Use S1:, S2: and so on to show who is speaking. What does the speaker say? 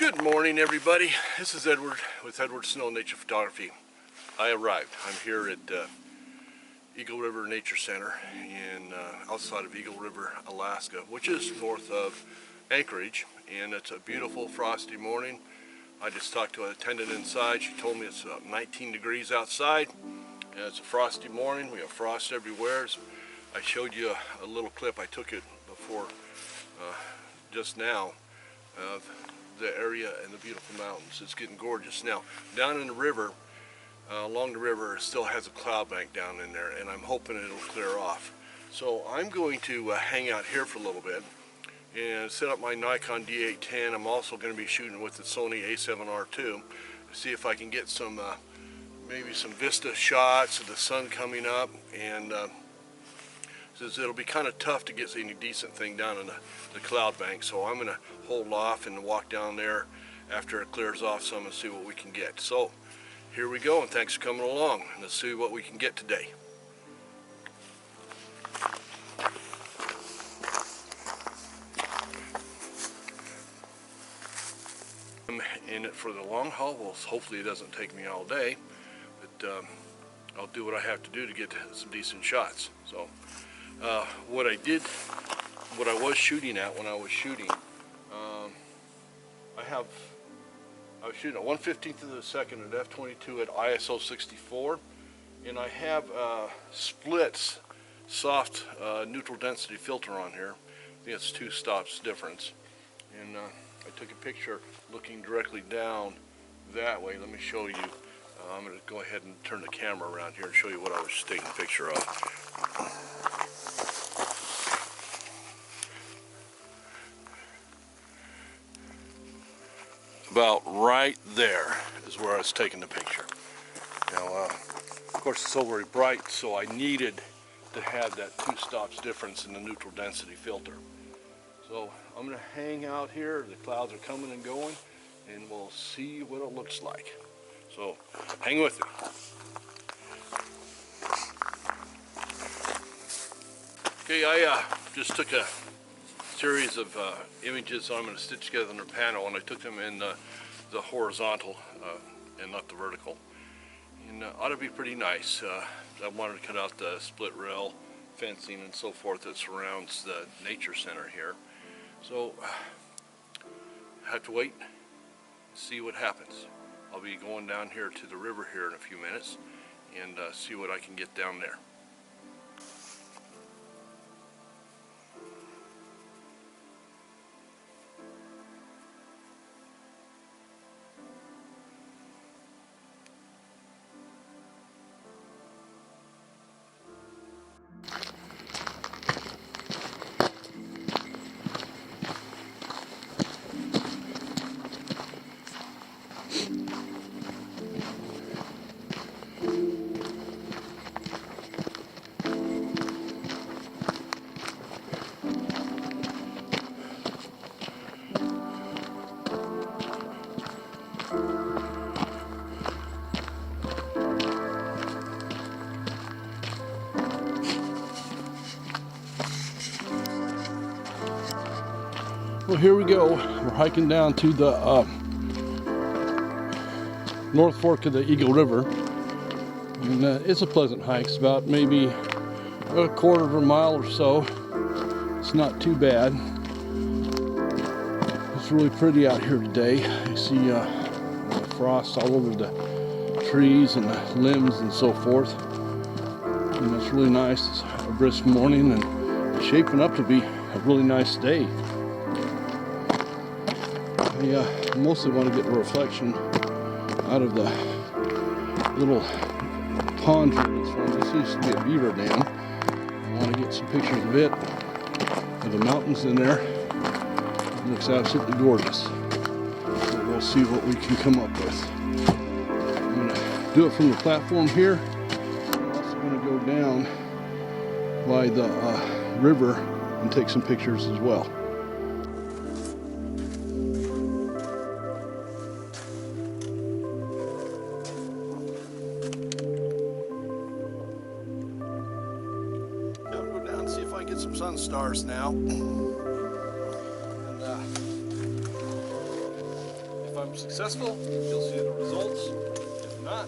S1: Good morning, everybody. This is Edward with Edward Snow Nature Photography. I arrived. I'm here at Eagle River Nature Center in outside of Eagle River, Alaska, which is north of Anchorage, and it's a beautiful frosty morning. I just talked to an attendant inside. She told me it's 19 degrees outside, and it's a frosty morning. We have frost everywhere. I showed you a little clip. I took it before just now of the area and the beautiful mountains. It's getting gorgeous. Now, down in the river, along the river, it still has a cloud bank down in there, and I'm hoping it'll clear off. So I'm going to hang out here for a little bit and set up my Nikon D810. I'm also going to be shooting with the Sony A7R II to see if I can get some maybe some vista shots of the sun coming up, and since it'll be kind of tough to get any decent thing down in the cloud bank, so I'm going to hold off and walk down there after it clears off some and see what we can get. So here we go, and thanks for coming along. Let's see what we can get today. I'm in it for the long haul. Well, hopefully it doesn't take me all day, but I'll do what I have to do to get some decent shots. So what I was shooting at when I was shooting, I was shooting at 1/15th of a second at f/22 at ISO 64, and I have Split's soft neutral density filter on here. I think it's 2 stops difference, and I took a picture looking directly down that way. Let me show you. I'm going to go ahead and turn the camera around here and show you what I was taking a picture of. About right there is where I was taking the picture. Now, of course, it's so very bright, so I needed to have that 2 stops difference in the neutral density filter. So I'm going to hang out here. The clouds are coming and going, and we'll see what it looks like. So hang with me. Okay, I just took a series of images I'm going to stitch together in a panel, and I took them in the horizontal and not the vertical, and ought to be pretty nice. I wanted to cut out the split rail fencing and so forth that surrounds the nature center here, so I have to wait and see what happens. I'll be going down here to the river here in a few minutes and see what I can get down there. Well, here we go. We're hiking down to the North Fork of the Eagle River, and it's a pleasant hike. It's about maybe a quarter of a mile or so. It's not too bad. It's really pretty out here today. You see frost all over the trees and the limbs and so forth, and it's really nice. It's a brisk morning and it's shaping up to be a really nice day. I mostly want to get the reflection out of the little pond here in front. This used to be a beaver dam. I want to get some pictures of it, of the mountains in there. It looks absolutely gorgeous. So we'll see what we can come up with. I'm going to do it from the platform here. I'm also going to go down by the river and take some pictures as well. Get some sun stars now, and successful, you'll see the results. If not,